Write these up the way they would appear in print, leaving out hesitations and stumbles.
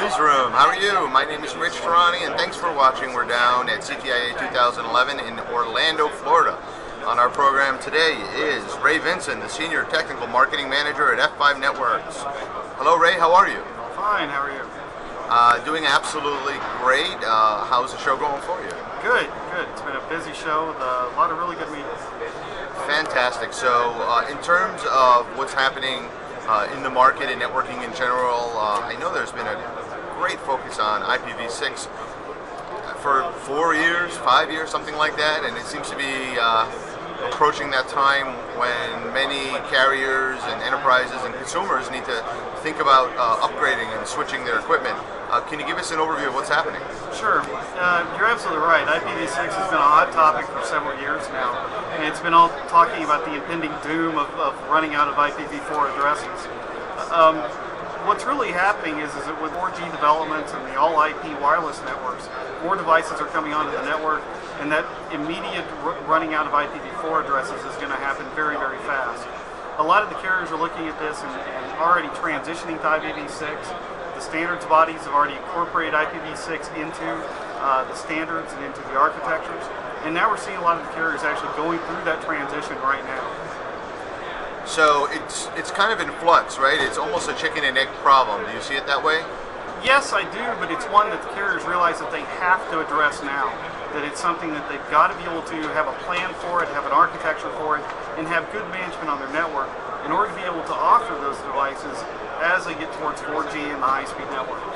Newsroom. How are you? My name is Rich Tehrani, and thanks for watching. We're down at CTIA 2011 in Orlando, Florida. On our program today is Ray Vinson, the Senior Technical Marketing Manager at F5 Networks. Hello, Ray. How are you? Fine. How are you? Doing absolutely great. How's the show going for you? Good, good. It's been a busy show with a lot of really good meetings. Fantastic. So, in terms of what's happening in the market and networking in general, I know there's been a great focus on IPv6 for 4 years, 5 years, something like that, and it seems to be approaching that time when many carriers and enterprises and consumers need to think about upgrading and switching their equipment. Can you give us an overview of what's happening? Sure. You're absolutely right. IPv6 has been a hot topic for several years now, and it's been all talking about the impending doom of running out of IPv4 addresses. What's really happening is that with 4G developments and the all-IP wireless networks, more devices are coming onto the network, and that immediate running out of IPv4 addresses is going to happen very, very fast. A lot of the carriers are looking at this and already transitioning to IPv6. The standards bodies have already incorporated IPv6 into the standards and into the architectures, and now we're seeing a lot of the carriers actually going through that transition right now. So it's kind of in flux, right? It's almost a chicken and egg problem. Do you see it that way? Yes, I do, but it's one that the carriers realize that they have to address now. That it's something that they've got to be able to have a plan for it, have an architecture for it, and have good management on their network in order to be able to offer those devices as they get towards 4G and the high-speed network.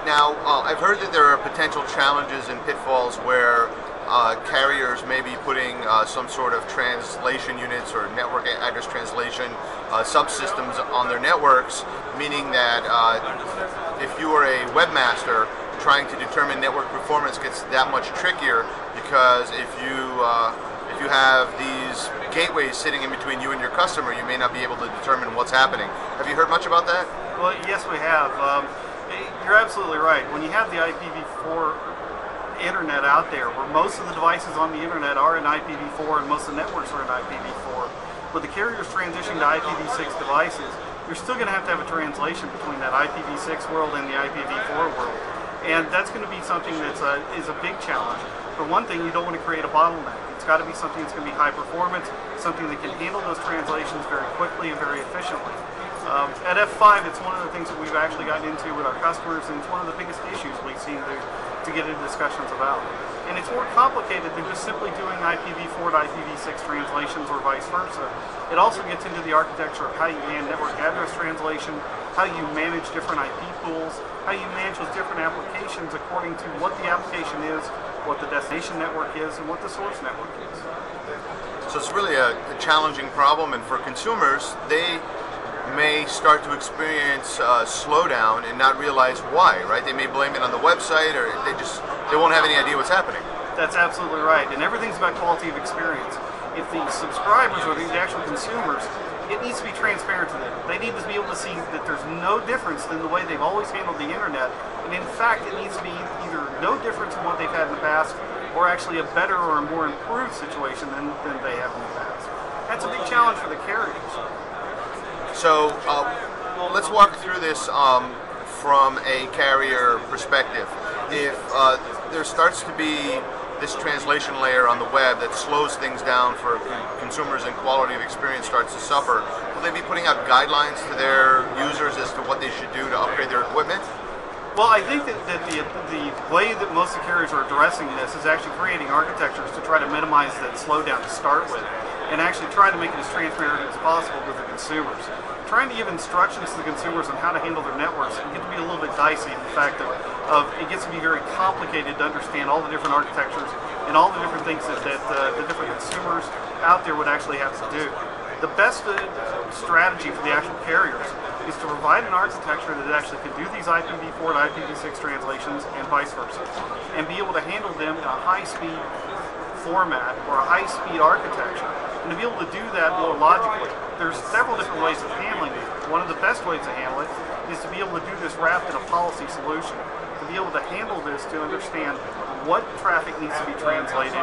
Now, I've heard that there are potential challenges and pitfalls where carriers may be putting some sort of translation units or network address translation subsystems on their networks, meaning that if you are a webmaster, trying to determine network performance gets that much trickier, because if you have these gateways sitting in between you and your customer, you may not be able to determine what's happening. Have you heard much about that? Well, yes, we have. You're absolutely right. When you have the IPv4 internet out there, where most of the devices on the internet are in IPv4 and most of the networks are in IPv4, with the carriers transitioning to IPv6 devices, you're still going to have a translation between that IPv6 world and the IPv4 world. And that's going to be something that's is a big challenge. For one thing, you don't want to create a bottleneck. It's got to be something that's going to be high performance, something that can handle those translations very quickly and very efficiently. At F5, it's one of the things that we've actually gotten into with our customers, and it's one of the biggest issues we seem to get into discussions about. And it's more complicated than just simply doing IPv4 to IPv6 translations or vice versa. It also gets into the architecture of how you manage network address translation, how you manage different IP pools, how you manage those different applications according to what the application is, what the destination network is, and what the source network is. So it's really a challenging problem, and for consumers, they may start to experience slowdown and not realize why, right? They may blame it on the website, or they won't have any idea what's happening. That's absolutely right, and everything's about quality of experience. If the subscribers or the actual consumers, it needs to be transparent to them. They need to be able to see that there's no difference than the way they've always handled the internet, and in fact it needs to be either no difference in what they've had in the past, or actually a better or a more improved situation than they have in the past. That's a big challenge for the carriers. So let's walk through this from a carrier perspective. If there starts to be this translation layer on the web that slows things down for consumers and quality of experience starts to suffer, will they be putting out guidelines to their users as to what they should do to upgrade their equipment? Well, I think that the way that most of the carriers are addressing this is actually creating architectures to try to minimize that slowdown to start with, and actually try to make it as transparent as possible to the consumers. Trying to give instructions to the consumers on how to handle their networks can get to be a little bit dicey in the fact of it gets to be very complicated to understand all the different architectures and all the different things that the different consumers out there would actually have to do. The best strategy for the actual carriers is to provide an architecture that actually can do these IPv4 to IPv6 translations and vice versa, and be able to handle them in a high-speed format or a high-speed architecture, and to be able to do that more logically. There's several different ways of handling it. One of the best ways to handle it is to be able to do this wrapped in a policy solution, to be able to handle this, to understand what traffic needs to be translated,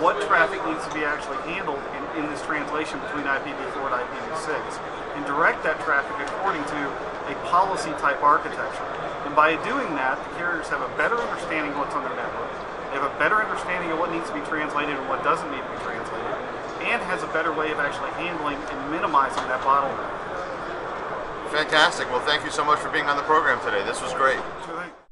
what traffic needs to be actually handled in this translation between IPv4 and IPv6, and direct that traffic according to a a policy type architecture. And by doing that, the carriers have a better understanding of what's on their network. They have a better understanding of what needs to be translated and what doesn't need to be translated, and has a better way of actually handling and minimizing that bottleneck. Fantastic. Well, thank you so much for being on the program today. This was great. Sure thing.